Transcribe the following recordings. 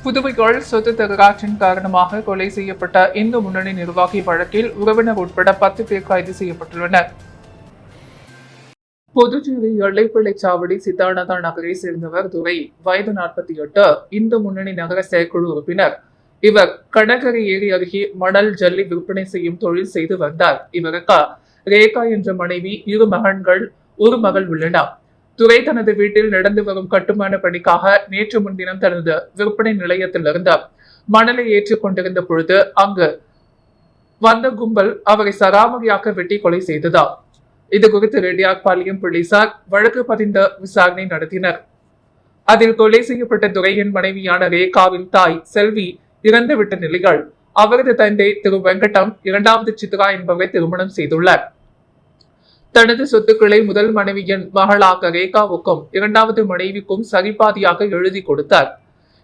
புதுவையில் சொத்து தகராற்றின் காரணமாக கொலை செய்யப்பட்ட இந்து முன்னணி நிர்வாகி வழக்கில் உறவினர் உட்பட 10 பேர் கைது செய்யப்பட்டுள்ளனர். புதுச்சேரி எல்லைப்பிள்ளைச்சாவடி சித்தானந்தா நகரை சேர்ந்தவர் துரை, வயது 48, இந்து முன்னணி நகர செயற்குழு உறுப்பினர். இவர் கடற்கரை ஏரி அருகே மணல் ஜல்லி விற்பனை செய்யும் தொழில் செய்து வந்தார். இவருக்கு ரேகா என்ற மனைவி, 2 மகன்கள், 1 மகள் உள்ளனர். துரை தனது வீட்டில் நடந்து வரும் கட்டுமான பணிக்காக நேற்று முன்தினம் தனது விற்பனை நிலையத்திலிருந்து மணலை ஏற்றிக் கொண்டிருந்த பொழுது அங்கு வந்த கும்பல் அவரை சராமரியாக வெட்டி கொலை செய்ததா. இது குறித்து ரெட்டியார்பாளையம் போலீசார் வழக்கு பதிந்து விசாரணை நடத்தினர். அதில் கொலை செய்யப்பட்ட துரையின் மனைவியான ரேகாவின் தாய் செல்வி இறந்துவிட்ட நிலையில் அவரது தந்தை திரு வெங்கடம் 2வது சித்ரா என்பவரை திருமணம் செய்துள்ளார். தனது சொத்துக்களை முதல் மனைவியின் மகளாக ரேகாவுக்கும் 2வது மனைவிக்கும் சரிபாதியாக எழுதி கொடுத்தார்.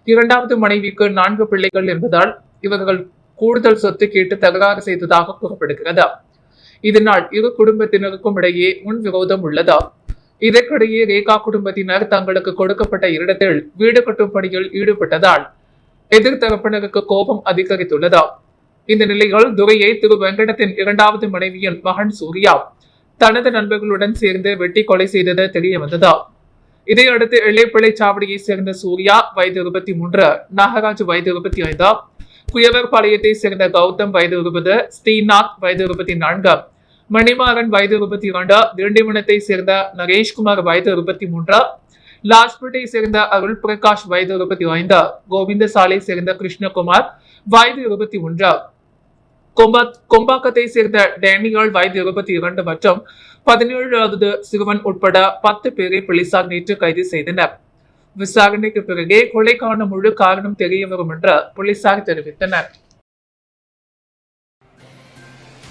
2வது மனைவிக்கு 4 பிள்ளைகள் என்பதால் இவர்கள் கூடுதல் சொத்து கேட்டு தகராறு செய்ததாக கூறப்படுகிறது. இதனால் இரு குடும்பத்தினருக்கும் இடையே முன்விரோதம் உள்ளது. இதற்கிடையே ரேகா குடும்பத்தினர் தங்களுக்கு கொடுக்கப்பட்ட இடத்தில் வீடு கட்டும் பணியில் ஈடுபட்டதால் எதிர்த்தரப்பினருக்கு கோபம் அதிகரித்துள்ளது. இந்த நிலையில் துரையை திரு வெங்கடத்தின் 2வது மனைவியின் மகன் சூர்யா தனது நண்பர்களுடன் சேர்ந்து வெட்டி கொலை செய்தது தெரிய வந்தது. இதையடுத்து எல்லைப்பிள்ளைச்சாவடியை சேர்ந்த சூர்யா, வயது 23, நாகராஜ், வயது 25, குயவர்பாளையத்தை சேர்ந்த கௌதம், வயது 20, ஸ்ரீநாத், வயது 24, மணிமாறன், வயது 22, திண்டிவனத்தை சேர்ந்த நரேஷ்குமார், வயது 23, லாஸ்பேட்டை சேர்ந்த அருள் பிரகாஷ், வயது 25, கோவிந்தசாலை சேர்ந்த கிருஷ்ணகுமார், வயது 21, கொம்பாக்கத்தை சேர்ந்த டேனியல், வயது 22 மற்றும் 17வது சிறுவன் உட்பட 10 பேரை போலீசார் நேற்று கைது செய்தனர். விசாரணைக்கு பிறகே கொலைக்கான முழு காரணம் தெரிய வரும் என்று போலீசார் தெரிவித்தனர்.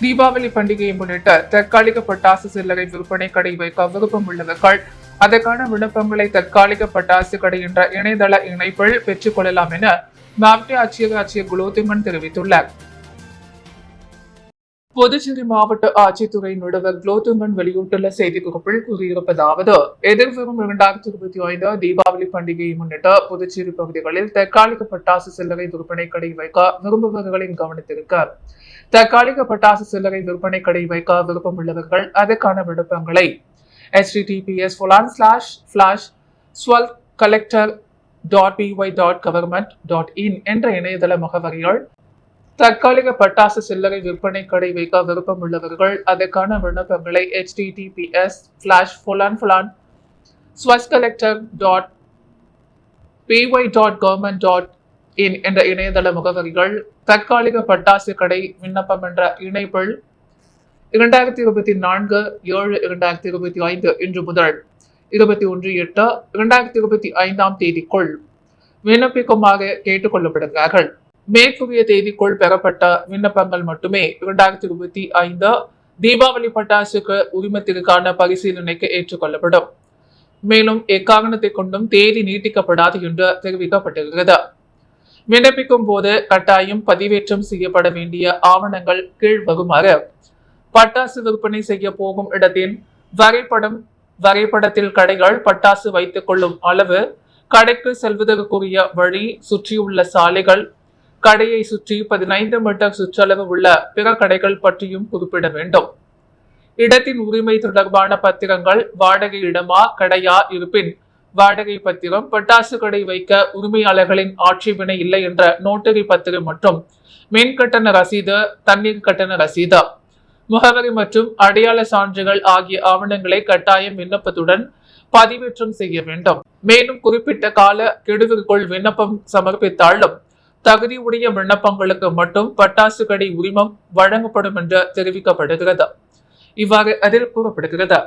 தீபாவளி பண்டிகையை முன்னிட்டு தற்காலிக பட்டாசு சில்லறை விற்பனை கடை வைக்க விருப்பம் உள்ளவர்கள் அதற்கான விண்ணப்பங்களை தற்காலிக பட்டாசு கடை என்ற இணையதள இணைப்பில் பெற்றுக் கொள்ளலாம் என மாவட்ட ஆட்சியர் குலோத்துங்கன் தெரிவித்துள்ளார். புதுச்சேரி மாவட்ட ஆட்சித்துறை நடுவர் குலோத்துங்கன் வெளியிட்டுள்ள செய்திக்குறிப்பில் கூறியிருப்பதாவது, எதிர்வரும் 2025 தீபாவளி பண்டிகையை முன்னிட்டு புதுச்சேரி பகுதிகளில் தற்காலிக பட்டாசு சில்லறை விற்பனை கடை வைக்க விரும்புபவர்களின் கவனத்திற்கு தற்காலிக பட்டாசு சில்லறை விற்பனை கடை வைக்க விருப்பம் உள்ளவர்கள் அதற்கான விண்ணப்பங்களை https://swalcollector.py.government.in என்ற இணையதள முகவரியால் தற்காலிக பட்டாசு சில்லறை விற்பனை கடை வைக்க விருப்பம் உள்ளவர்கள் அதற்கான விண்ணப்பங்களை https://swalcollector.py.government.in என்ற இணையதள முகவரிகள் தற்காலிக பட்டாசு கடை விண்ணப்பம் என்ற இணைப்பில் 2024/7/2025 இன்று முதல் 21/8/2025 தேதிக்குள் விண்ணப்பிக்குமாறு கேட்டுக் கொள்ளப்படுகிறார்கள். மேற்கூறிய தேதிக்குள் பெறப்பட்ட விண்ணப்பங்கள் மட்டுமே 2025 தீபாவளி பட்டாசுக்கு உரிமத்திற்கான பரிசீலனைக்கு ஏற்றுக்கொள்ளப்படும். மேலும் எக்காரணத்தை கொண்டும் தேதி நீட்டிக்கப்படாது என்று தெரிவிக்கப்பட்டிருக்கிறது. விண்ணப்பிக்கும் போது கட்டாயம் பதிவேற்றம் செய்யப்பட வேண்டிய ஆவணங்கள் கீழ் வருமாறு: பட்டாசு விற்பனை செய்ய போகும் இடத்தின் வரைபடத்தில் கடைகள் பட்டாசு வைத்துக் கொள்ளும் அளவு, கடைக்கு செல்வதற்குரிய வழி, சுற்றியுள்ள சாலைகள், கடையை சுற்றி 15 மீட்டர் சுற்றளவு உள்ள பிற கடைகள் பற்றியும் குறிப்பிட வேண்டும். இடத்தின் உரிமை தொடர்பான பத்திரங்கள், வாடகை இடமா கடையா இருப்பின் வாடகை பத்திரம், பட்டாசு கடை வைக்க உரிமையாளர்களின் ஆட்சேபனை இல்லை என்ற நோட்டரி பத்திரம் மற்றும் மின் கட்டண ரசீது, தண்ணீர் கட்டண ரசீது, முகவரி மற்றும் அடையாள சான்றுகள் ஆகிய ஆவணங்களை கட்டாயம் விண்ணப்பத்துடன் பதிவேற்றம் செய்ய வேண்டும். மேலும் குறிப்பிட்ட கால கெடுவிற்குள் விண்ணப்பம் சமர்ப்பித்தாலும் தகுதியுடைய விண்ணப்பங்களுக்கு மட்டும் பட்டாசு கடை உரிமம் வழங்கப்படும் என்று தெரிவிக்கப்படுகிறது. இவ்வாறு அதில் கூறப்படுகிறது.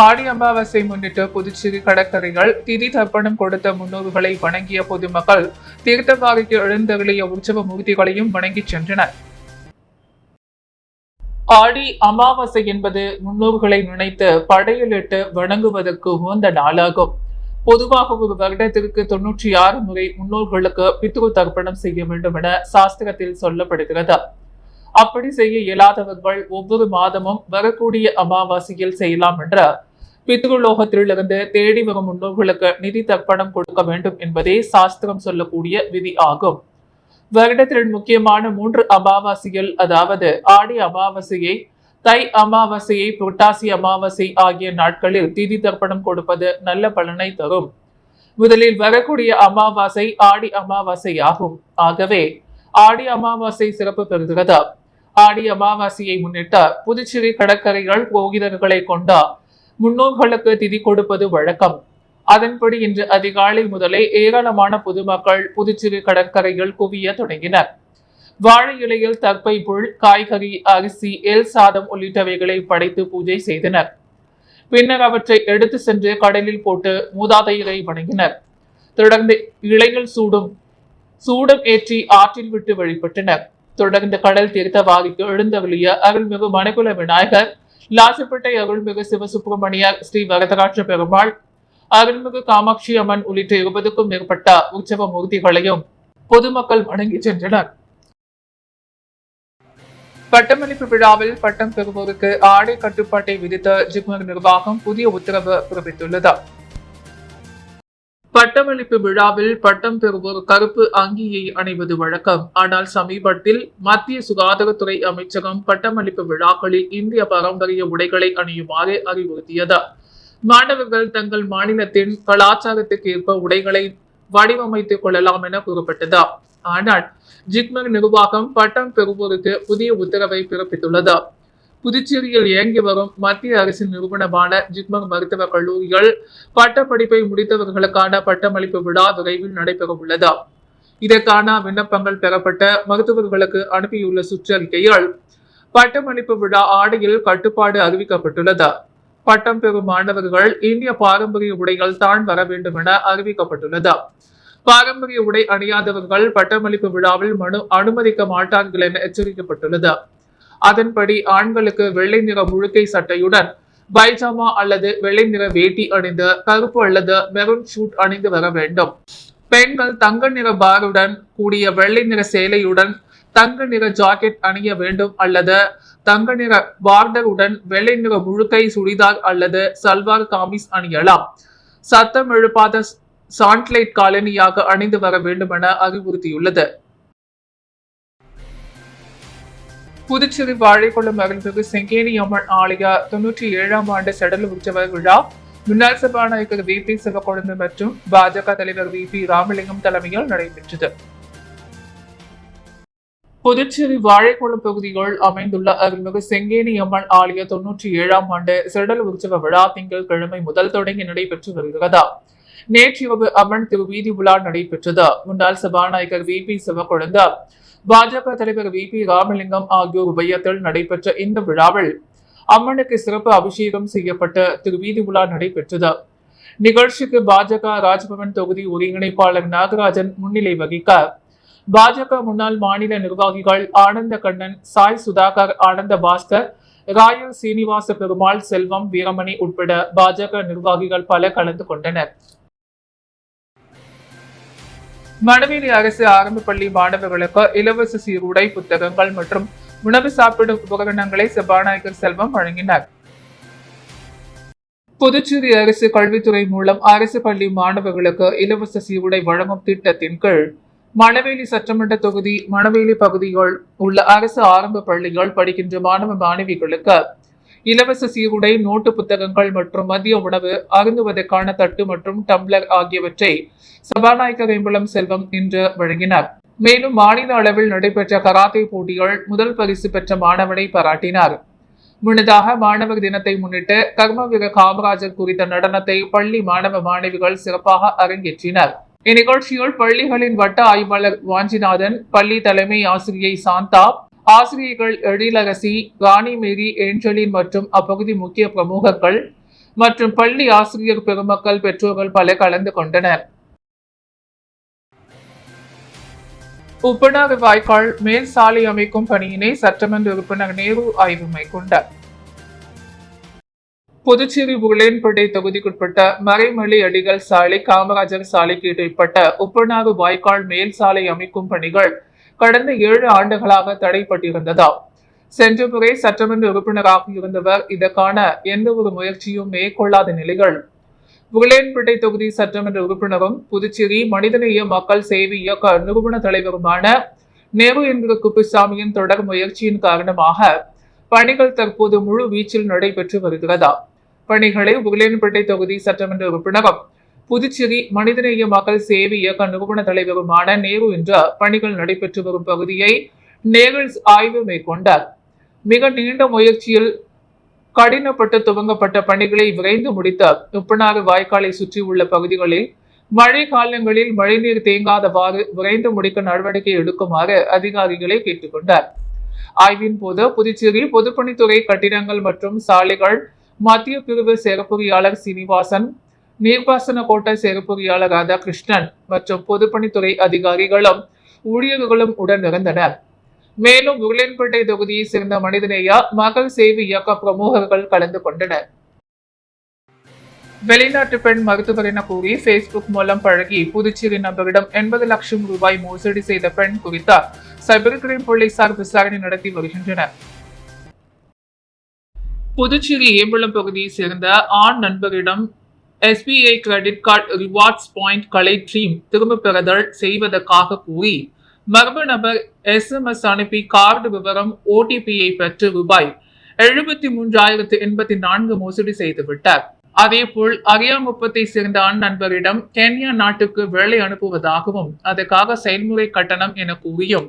ஆடி அமாவாசை முன்னிட்டு புதுச்சேரி கடற்கரைகள் திதி தர்ப்பணம் கொடுத்த முன்னோர்களை வணங்கிய பொதுமக்கள் தீர்த்தவாரிக்கு எழுந்தருளிய உற்சவ மூர்த்திகளையும் வணங்கி சென்றனர். ஆடி அமாவாசை என்பது முன்னோர்களை நினைத்து படையலிட்டு வணங்குவதற்கு உகந்த நாளாகும். பொதுவாக ஒரு வருடத்திற்கு 96 முறை முன்னோர்களுக்கு பித்ரு தர்ப்பணம் செய்ய வேண்டும் என சாஸ்திரத்தில் சொல்லப்படுகிறது. அப்படி செய்ய இயலாதவர்கள் ஒவ்வொரு மாதமும் வரக்கூடிய அமாவாசையில் செய்யலாம் என்ற பித்ருலோகத்திலிருந்து தேடி வரும் முன்னோர்களுக்கு நிதி தர்ப்பணம் கொடுக்க வேண்டும் என்பதே சாஸ்திரம் சொல்லக்கூடிய விதி ஆகும். வருடத்தில் முக்கியமான 3 அமாவாசைகள், அதாவது ஆடி அமாவாசையை, தை அமாவாசையை, புரட்டாசி அமாவாசை ஆகிய நாட்களில் திதி தர்ப்பணம் கொடுப்பது நல்ல பலனை தரும். முதலில் வரக்கூடிய அமாவாசை ஆடி அமாவாசை ஆகும். ஆகவே ஆடி அமாவாசை சிறப்பு பெறுகிறது. ஆடி அமாவாசையை முன்னிட்டு புதுச்சேரி கடற்கரைகள் போகிறவர்களை கொண்ட முன்னோர்களுக்கு திதி கொடுப்பது வழக்கம். அதன்படி இன்று அதிகாலை முதலே ஏராளமான பொதுமக்கள் புதுச்சேரி கடற்கரையில் குவிய தொடங்கினர். வாழை இலையில் தர்ப்பை புல், காய்கறி, அரிசி, எல் சாதம் உள்ளிட்டவைகளை படைத்து பூஜை செய்தனர். பின்னர் அவற்றை எடுத்து சென்று கடலில் போட்டு மூதாதையரை வணங்கினர். தொடர்ந்து இலையில் சூடம் ஏற்றி ஆற்றில் விட்டு வழிபட்டனர். தொடர்ந்து கடல் தீர்த்தவாரிக்கு எழுந்தருளிய அருள்மிகு மணக்குள விநாயகர், லாசப்பேட்டை அருள்மிகு சிவசுப்பிரமணியர், ஸ்ரீ வரதராஜ பெருமாள், அருள்மிகு காமாட்சி அம்மன் உள்ளிட்ட 20க்கும் மேற்பட்ட உற்சவ மூர்த்திகளையும் பொதுமக்கள் வணங்கி சென்றனர். பட்டமளிப்பு விழாவில் பட்டம் பெறுவோருக்கு ஆடை கட்டுப்பாட்டை விதித்த ஜிப்மர் நிர்வாகம் புதிய உத்தரவு பிறப்பித்துள்ளது. பட்டமளிப்பு விழாவில் பட்டம் பெறுவோர் கருப்பு அங்கியை அணிவது வழக்கம். ஆனால் சமீபத்தில் மத்திய சுகாதாரத்துறை அமைச்சகம் பட்டமளிப்பு விழாக்களில் இந்திய பாரம்பரிய உடைகளை அணியுமாறு அறிவுறுத்தியது. மாணவர்கள் தங்கள் மாநிலத்தின் கலாச்சாரத்துக்கு ஏற்ப உடைகளை வடிவமைத்துக் கொள்ளலாம் என கூறப்பட்டது. ஆனால் ஜிப்மர் நிர்வாகம் பட்டம் பெறுவோருக்கு புதிய உத்தரவை பிறப்பித்துள்ளது. புதுச்சேரியில் இயங்கி வரும் மத்திய அரசின் நிறுவனமான ஜிப்மர் மருத்துவக் கல்லூரிகள் பட்டப்படிப்பை முடித்தவர்களுக்கான பட்டமளிப்பு விழா விரைவில் நடைபெற உள்ளது. இதற்கான விண்ணப்பங்கள் பெறப்பட்ட மருத்துவர்களுக்கு அனுப்பியுள்ள சுற்றறிக்கையில் பட்டமளிப்பு விழா ஆடையில் கட்டுப்பாடு அறிவிக்கப்பட்டுள்ளது. பட்டம் பெறும் மாணவர்கள் இந்திய பாரம்பரிய உடைகள் தான் வர வேண்டும் என அறிவிக்கப்பட்டுள்ளது. பாரம்பரிய உடை அணியாதவர்கள் பட்டமளிப்பு விழாவில் அனுமதிக்க மாட்டார்கள் என எச்சரிக்கப்பட்டுள்ளது. அதன்படி ஆண்களுக்கு வெள்ளை நிற முழுக்கை சட்டையுடன் பைஜாமா அல்லது வெள்ளை நிற வேட்டி அணிந்து கருப்பு அல்லது மெரூன் ஷூட் அணிந்து வர வேண்டும். பெண்கள் தங்க நிற பாருடன் கூடிய வெள்ளை நிற சேலையுடன் தங்க நிற ஜாக்கெட் அணிய வேண்டும் அல்லது தங்க நிற பார்டருடன் வெள்ளை நிற முழுக்கை சுடிதார் அல்லது சல்வார் காமிஸ் அணியலாம். சத்தம் எழுப்பாத சாண்ட்லைட் காலனியாக அணிந்து வர வேண்டும் என அறிவுறுத்தியுள்ளது. புதுச்சேரி வாழைக்குளம் அருள்மிகு செங்கேணி அம்மன் ஆலய 97ஆம் ஆண்டு சடல உற்சவ விழா முன்னாள் சபாநாயகர் VP சிவக்கொழுந்து மற்றும் பாஜக தலைவர் VP ராமலிங்கம் தலைமையில் நடைபெற்றது. புதுச்சேரி வாழைக்குளம் பகுதியில் அமைந்துள்ள அருள்மிகு செங்கேணி அம்மன் ஆலய 97ஆம் ஆண்டு சடல உற்சவ விழா திங்கட்கிழமை முதல் தொடங்கி நடைபெற்று வருகிறது. நேற்றிரவு அம்மன் திருவீதி விழா நடைபெற்றது. முன்னாள் சபாநாயகர் VP சிவக்கொழுந்து, பாஜக தலைவர் VP ராமலிங்கம் ஆகியோர் உபயத்தில் நடைபெற்ற இந்த விழாவில் அம்மனுக்கு சிறப்பு அபிஷேகம் செய்யப்பட்ட திருவீதி விழா நடைபெற்றது. நிகழ்ச்சிக்கு பாஜக ராஜ்பவன் தொகுதி ஒருங்கிணைப்பாளர் நாகராஜன் முன்னிலை வகிக்க பாஜக முன்னாள் மாநில நிர்வாகிகள் ஆனந்த கண்ணன், சாய் சுதாகர், ஆனந்த பாஸ்கர், ராயல் சீனிவாச பெருமாள், செல்வம், வீரமணி உட்பட பாஜக நிர்வாகிகள் பல கலந்து கொண்டனர். மணவேலி அரசு ஆரம்ப பள்ளி மாணவர்களுக்கு இலவச சீருடை, புத்தகங்கள் மற்றும் உணவு சாப்பிடும் உபகரணங்களை சபாநாயகர் செல்வம் வழங்கினார். புதுச்சேரி அரசு கல்வித்துறை மூலம் அரசு பள்ளி மாணவர்களுக்கு இலவச சீருடை வழங்கும் திட்டத்தின் கீழ் மணவேலி சட்டமன்ற தொகுதி மணவேலி பகுதியில் உள்ள அரசு ஆரம்ப பள்ளிகள் படிக்கின்ற மாணவ மாணவிகளுக்கு இலவச சீருடை, நோட்டு புத்தகங்கள் மற்றும் மதிய உணவு, அருந்துவதற்கான தட்டு மற்றும் டம்ளர் ஆகியவற்றை சபாநாயகர் வேம்பலம் செல்வம் இன்று வழங்கினார். மேலும் மாநில அளவில் நடைபெற்ற கராத்தே போட்டிகள் முதல் பரிசு பெற்ற மாணவனை பாராட்டினார். முன்னதாக மாணவர் தினத்தை முன்னிட்டு கர்மவீர காமராஜர் குறித்த நடனத்தை பள்ளி மாணவ மாணவிகள் சிறப்பாக அரங்கேற்றினர். இந்நிகழ்ச்சியில் பள்ளிகளின் வட்ட ஆய்வாளர் வாஞ்சிநாதன், பள்ளி தலைமை ஆசிரியை சாந்தா, ஆசிரியர்கள் எழிலரசி, ராணி மேரி, ஏஞ்சலின் மற்றும் அப்பகுதி முக்கிய பிரமுகர்கள் மற்றும் பள்ளி ஆசிரியர் பெருமக்கள், பெற்றோர்கள் பல கலந்து கொண்டனர். உப்பனாறு வாய்க்கால் மேல் சாலை அமைக்கும் பணியினை சட்டமன்ற உறுப்பினர் நேரு ஆய்வு மேற்கொண்டார். புதுச்சேரி உருளையன்பேட்டை தொகுதிக்குட்பட்ட மறைமலை அடிகள் சாலை, காமராஜர் சாலைக்கு இடைப்பட்ட உப்பனாறு வாய்க்கால் மேல் சாலை அமைக்கும் பணிகள் கடந்த 7 ஆண்டுகளாக தடைப்பட்டிருந்தது. சென்ற முறை சட்டமன்ற உறுப்பினராக இருந்தவர் இதற்கான எந்த ஒரு முயற்சியும் மேற்கொள்ளாத நிலையில் உருளையன்பேட்டை தொகுதி சட்டமன்ற உறுப்பினரும் புதுச்சேரி மனிதநேய மக்கள் சேவை இயக்க நிறுவன தலைவருமான நேரு என்கிற குப்புசாமியின் தொடர் முயற்சியின் காரணமாக பணிகள் தற்போது முழு வீச்சில் நடைபெற்று வருகிறதா? பணிகளை உருளையன்பேட்டை தொகுதி சட்டமன்ற உறுப்பினரும் புதுச்சேரி மனிதநேய மக்கள் சேவை இயக்க நிறுவன தலைவருமான நேரு என்ற பணிகள் நடைபெற்று வரும் பகுதியை நேரில் ஆய்வு மேற்கொண்டார். மிக நீண்ட முயற்சியில் கடினப்பட்டு துவங்கப்பட்ட பணிகளை விரைந்து முடித்த உப்பனாறு வாய்க்காலை சுற்றியுள்ள பகுதிகளில் மழை காலங்களில் மழைநீர் தேங்காதவாறு விரைந்து முடிக்க நடவடிக்கை எடுக்குமாறு அதிகாரிகளை கேட்டுக்கொண்டார். ஆய்வின் போது புதுச்சேரி பொதுப்பணித்துறை கட்டிடங்கள் மற்றும் சாலைகள் மத்திய பிரிவு செயற்பொறியாளர் சீனிவாசன், நீர்ப்பாசன கோட்ட செயற்பொறியாளர் ராதாகிருஷ்ணன் மற்றும் பொதுப்பணித்துறை அதிகாரிகளும் ஊழியர்களும் உடன் இருந்தனர். மேலும் உருளையன்பேட்டை தொகுதியை சேர்ந்த மனிதநேய மக்கள் சேவை இயக்க பிரமுகர்கள் கலந்து கொண்டனர். வெளிநாட்டு பெண் மருத்துவர் என கூறி பேஸ்புக் மூலம் பழகி புதுச்சேரி நபரிடம் 80 லட்சம் ரூபாய் மோசடி செய்த பெண் குறித்த சைபர் கிரைம் போலீசார் விசாரணை நடத்தி வருகின்றனர். புதுச்சேரி ஏம்பலம் பகுதியை சேர்ந்த ஆண் நண்பரிடம் SBI credit card rewards point களை திரும்ப பெறுதல் செய்வதற்காக கூறி மர்ம நபர் SMS அனுப்பி கார்டு விவரம் OTP-யை பெற்று ரூபாய் 73,084 மோசடி செய்துவிட்டார். அதேபோல் அரியாங்குப்பத்தை சேர்ந்த ஆண் நண்பரிடம் கென்யா நாட்டுக்கு வேலை அனுப்புவதாகவும் அதற்காக செயல்முறை கட்டணம் என கூறியும்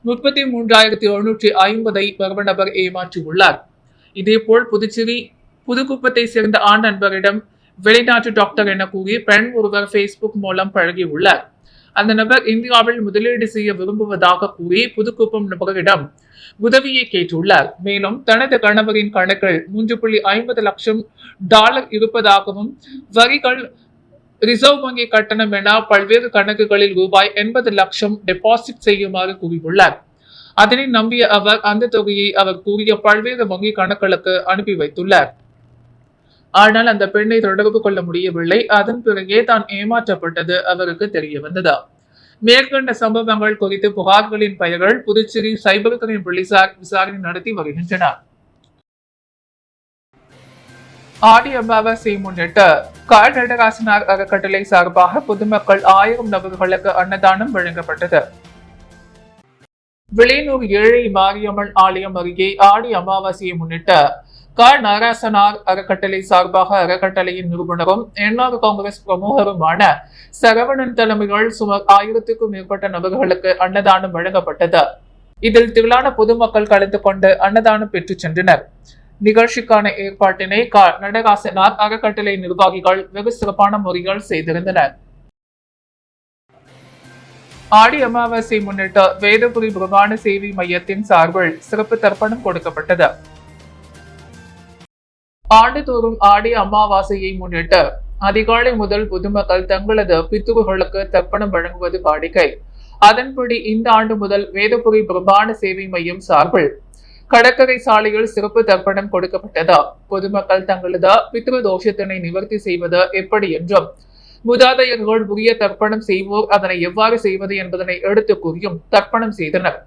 33,750 மர்ம நபர் ஏமாற்றியுள்ளார். இதேபோல் புதுச்சேரி புதுக்குப்பத்தை சேர்ந்த ஆண் நண்பரிடம் வெளிநாட்டு டாக்டர் என கூறி பெண் ஒருவர் பேஸ்புக் மூலம் பழகியுள்ளார். அந்த நபர் இந்தியாவில் முதலீடு செய்ய விரும்புவதாக கூறி புதுக்குப்பம் நபரிடம் உதவியை கேட்டுள்ளார். மேலும் தனது கணவரின் கணக்கில் $3.50 லட்சம் இருப்பதாகவும் வரிகள், ரிசர்வ் வங்கி கட்டணம் என பல்வேறு கணக்குகளில் ரூபாய் 80 லட்சம் டெபாசிட் செய்யுமாறு கூறியுள்ளார். அதனை நம்பிய அவர் அந்த தொகையை அவர் கூறிய பல்வேறு வங்கி கணக்குகளுக்கு அனுப்பி வைத்துள்ளார். ஆனால் அந்த பெண்ணை தொடர்பு கொள்ள முடியவில்லை. அதன் பிறகே தான் ஏமாற்றப்பட்டது அவருக்கு தெரிய வந்தது. மேற்கண்ட சம்பவங்கள் குறித்து புகார்களின் பெயர்கள் புதுச்சேரி சைபர் கிரைம் போலீசார் விசாரணை நடத்தி வருகின்றனர். ஆடி அமாவாசையை முன்னிட்டு நடராசனார் அறக்கட்டளை சார்பாக பொதுமக்கள் 1000 நபர்களுக்கு அன்னதானம் வழங்கப்பட்டது. விளையனூர் ஏழை மாரியம்மன் ஆலயம் அருகே ஆடி அமாவாசையை முன்னிட்டு நடராசனார் அறக்கட்டளை சார்பாக அறக்கட்டளையின் நிறுவனரும் என்ஆர் காங்கிரஸ் பிரமுகருமான சரவணன் தலைமையில் சுமார் 1000க்கும் மேற்பட்ட நபர்களுக்கு அன்னதானம் வழங்கப்பட்டது. இதில் திரளான பொதுமக்கள் கலந்து கொண்டு அன்னதானம் பெற்று சென்றனர். நிகழ்ச்சிக்கான ஏற்பாட்டினை நடராசனார் அறக்கட்டளை நிர்வாகிகள் வெகு சிறப்பான முறையில் செய்திருந்தனர். ஆடி அமாவாசை முன்னிட்டு வேதபுரி பிரமாண சேவை மையத்தின் சார்பில் சிறப்பு தர்ப்பணம் கொடுக்கப்பட்டது. ஆண்டுதோறும் ஆடி அமாவாசையை முன்னிட்டு அதிகாலை முதல் பொதுமக்கள் தங்களது பித்ருகளுக்கு தர்ப்பணம் வழங்குவது வாடிக்கை. அதன்படி இந்த ஆண்டு முதல் வேதபுரி பிரமாண சேவை மையம் சார்பில் கடற்கரை சாலையில் சிறப்பு தர்ப்பணம் கொடுக்கப்பட்டது. பொதுமக்கள் தங்களது பித்ரு தோஷத்தினை நிவர்த்தி செய்வது எப்படி என்றும் மூதாதையர்கள் உரிய தர்ப்பணம் செய்வோர் அதனை எவ்வாறு செய்வது என்பதனை எடுத்து கூறியும் தர்ப்பணம் செய்தனர்.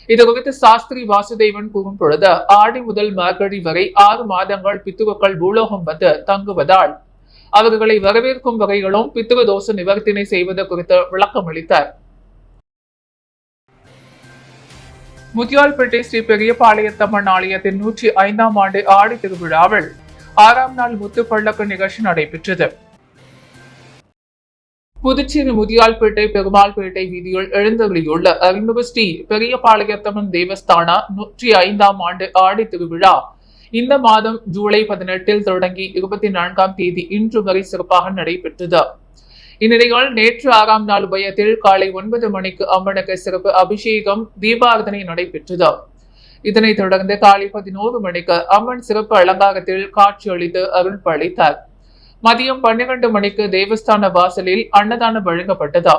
இது குறித்து சாஸ்திரி வாசுதேவன் கூறும் பொழுது ஆடி முதல் மார்கழி வரை 6 மாதங்கள் பித்ருக்கள் பூலோகம் வந்து தங்குவதால் அவர்களை வரவேற்கும் வகைகளும் பித்ரு தோஷ நிவர்த்தினை செய்வது குறித்து விளக்கம் அளித்தார். முத்தியால்பேட்டை ஸ்ரீ பெரியபாளையத்தம்மன் ஆலயத்தின் 105ஆம் ஆண்டு ஆடி திருவிழாவில் 6ஆம் நாள் முத்து பல்லக்கு நிகழ்ச்சி நடைபெற்றது. புதுச்சேரி முதியால்பேட்டை பெருமாள்பேட்டை வீதியில் எழுந்தருளியுள்ள அருள்மிகு ஸ்ரீ பெரியபாளையத்தம்மன் தேவஸ்தான 105ஆம் ஆண்டு ஆடி திருவிழா இந்த மாதம் ஜூலை 18 தொடங்கி 24ஆம் தேதி இன்று வரை சிறப்பாக நடைபெற்றது. இந்நிலையில் நேற்று 6ஆம் நாள் உபயத்தில் காலை 9 மணிக்கு அம்மனுக்கு சிறப்பு அபிஷேகம் தீபாராதனை நடைபெற்றது. இதனைத் தொடர்ந்து காலை 11 மணிக்கு அம்மன் சிறப்பு அலங்காரத்தில் காட்சியளித்து அருள் பளித்தார். மதியம் 12 மணிக்கு தேவஸ்தான வாசலில் அன்னதானம் வழங்கப்பட்டது.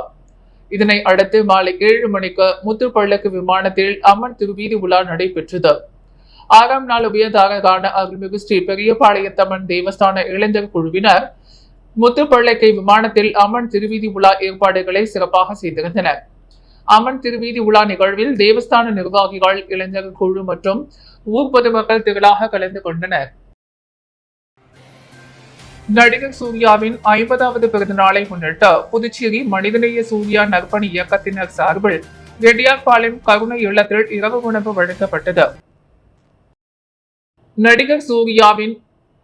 இதனை அடுத்து மாலை 7 மணிக்கு முத்து பல்லக்கு விமானத்தில் அம்மன் திருவீதி உலா நடைபெற்றது. 6ஆம் நாள் உபயதாரரான அருள்மிகு ஸ்ரீ பெரியபாளையத்தம்மன் தேவஸ்தான இளைஞர் குழுவினர் முத்து பல்லக்கை விமானத்தில் அம்மன் திருவீதி உலா ஏற்பாடுகளை சிறப்பாக செய்திருந்தனர். அம்மன் திருவீதி உலா நிகழ்வில் தேவஸ்தான நிர்வாகிகள், இளைஞர் குழு மற்றும் ஊர் பொதுமக்கள் திரளாக கலந்து கொண்டனர். நடிகர் சூர்யாவின் 50வது பிறந்த நாளை முன்னிட்டு புதுச்சேரி மனிதநேய சூர்யா நற்பணி இயக்கத்தினர் சார்பில் ரெட்டியார்பாளையம் கருணை இல்லத்தில் இரவு உணவு வழங்கப்பட்டது. நடிகர் சூர்யாவின்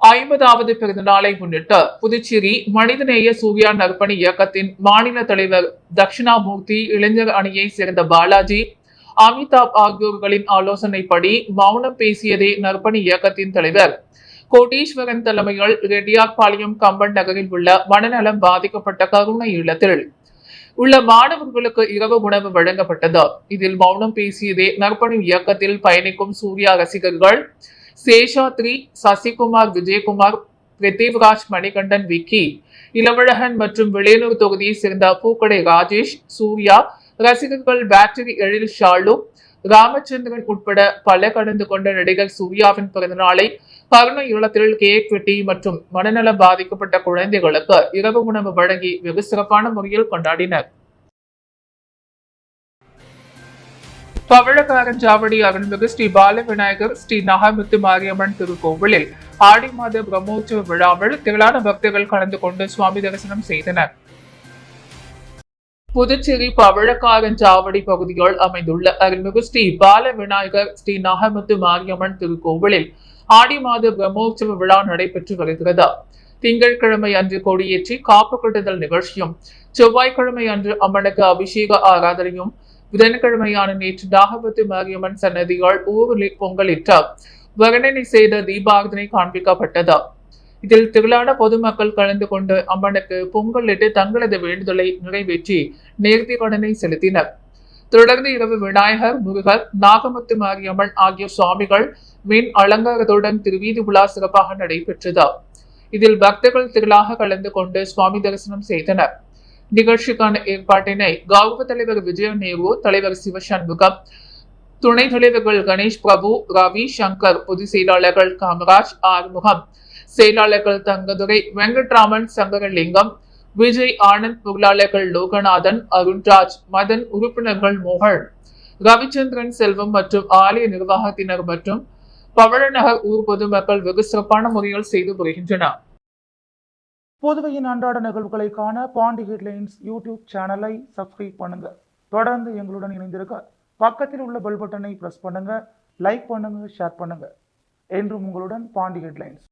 50வது பிறந்த நாளை முன்னிட்டு புதுச்சேரி மனிதநேய சூர்யா நற்பணி இயக்கத்தின் மாநில தலைவர் தட்சிணாமூர்த்தி, இளைஞர் அணியை சேர்ந்த பாலாஜி, அமிதாப் ஆகியோர்களின் ஆலோசனைப்படி மௌனம் பேசியதே நற்பணி இயக்கத்தின் தலைவர் கோட்டீஸ்வரன் தலைமையில் ரெட்டியார்பாளையம் கம்பன் நகரில் உள்ள மனநலம் பாதிக்கப்பட்ட கருணை இல்லத்தில் உள்ள மாணவர்களுக்கு இரவு உணவு வழங்கப்பட்டது. இதில் மௌனம் பேசியதே நற்பணி இயக்கத்தில் பயணிக்கும் சூர்யா ரசிகர்கள் சேஷாத்ரி, சசிகுமார், விஜயகுமார், பிரித்திவ்ராஜ், மணிகண்டன், விக்கி, இளவழகன் மற்றும் விளையனூர் தொகுதியை சேர்ந்த பூக்கடை ராஜேஷ், சூர்யா ரசிகர்கள் பேட்டரி எழில் ஷாலு, ராமச்சந்திரன் உட்பட பல கலந்து கொண்ட நடிகர் சூர்யாவின் பிறந்தநாளை கருணை இல்லத்தில் கேக் வெட்டி மற்றும் மனநலம் பாதிக்கப்பட்ட குழந்தைகளுக்கு இரவு உணவு வழங்கி வெகு சிறப்பான முறையில் கொண்டாடினர். பவழக்காரஞ்சாவடி அருள்மிகு ஸ்ரீ பால விநாயகர் ஸ்ரீ நகமுத்து மாரியம்மன் திருக்கோவிலில் ஆடி மாத பிரம்மோற்சவ விழாவில் திரளான பக்தர்கள் கலந்து கொண்டு சுவாமி தரிசனம் செய்தனர். புதுச்சேரி பவழக்காரஞ்சாவடி பகுதியில் அமைந்துள்ள அருள்மிகு ஸ்ரீ பால விநாயகர் ஸ்ரீ நகமுத்து மாரியம்மன் திருக்கோவிலில் ஆடி மாத பிரம்மோற்சவ விழா நடைபெற்று வருகிறது. திங்கட்கிழமை அன்று கொடியேற்றி காப்பு கட்டுதல் நிகழ்ச்சியும், செவ்வாய்க்கிழமை அன்று அம்மனுக்கு அபிஷேக ஆராதனையும், புதன்கிழமையான நேற்று நாகமுத்து மாரியம்மன் சன்னதியால் ஊரில் பொங்கலிட்டு வர்ணனை செய்த தீபாரதனை காண்பிக்கப்பட்டது. இதில் திரளான பொதுமக்கள் கலந்து கொண்டு அம்மனுக்கு பொங்கலிட்டு தங்களது வேண்டுதலை நிறைவேற்றி நேர்த்தி கடனை செலுத்தினர். தொடர்ந்து இரவு விநாயகர், முருகர், நாகமுத்து மாரியம்மன் ஆகிய சுவாமிகள் மின் அலங்காரத்துடன் திருவீதி உலா சிறப்பாக நடைபெற்றது. இதில் பக்தர்கள் திரளாக கலந்து கொண்டு சுவாமி தரிசனம் செய்தனர். நிகழ்ச்சிக்கான ஏற்பாட்டினை கௌரவ தலைவர் விஜய நேரு, தலைவர் சிவசண்முகம், துணைத் தலைவர்கள் கணேஷ் பிரபு, ரவி சங்கர், பொதுச் செயலாளர்கள் காமராஜ், ஆறுமுகம், செயலாளர்கள் தங்கதுரை, வெங்கட்ராமன், சங்கரலிங்கம், விஜய், ஆனந்த், பொருளாளர்கள் லோகநாதன், அருண்ராஜ், மதன், உறுப்பினர்கள் மோகன், ரவிச்சந்திரன், செல்வம் மற்றும் ஆலய நிர்வாகத்தினர் மற்றும் பவழநகர் ஊர் பொதுமக்கள் வெகு சிறப்பான முறையில் செய்து வருகின்றனர். புதுவையின் அன்றாட நிகழ்வுகளை காண பாண்டி ஹெட்லைன்ஸ் யூடியூப் சேனலை சப்ஸ்கிரைப் பண்ணுங்க. தொடர்ந்து எங்களுடன் இணைந்திருக்க பக்கத்தில் உள்ள பெல் பட்டனை பிரஸ் பண்ணுங்க. லைக் பண்ணுங்க, ஷேர் பண்ணுங்க. என்றும் உங்களுடன் பாண்டி ஹெட்லைன்ஸ்.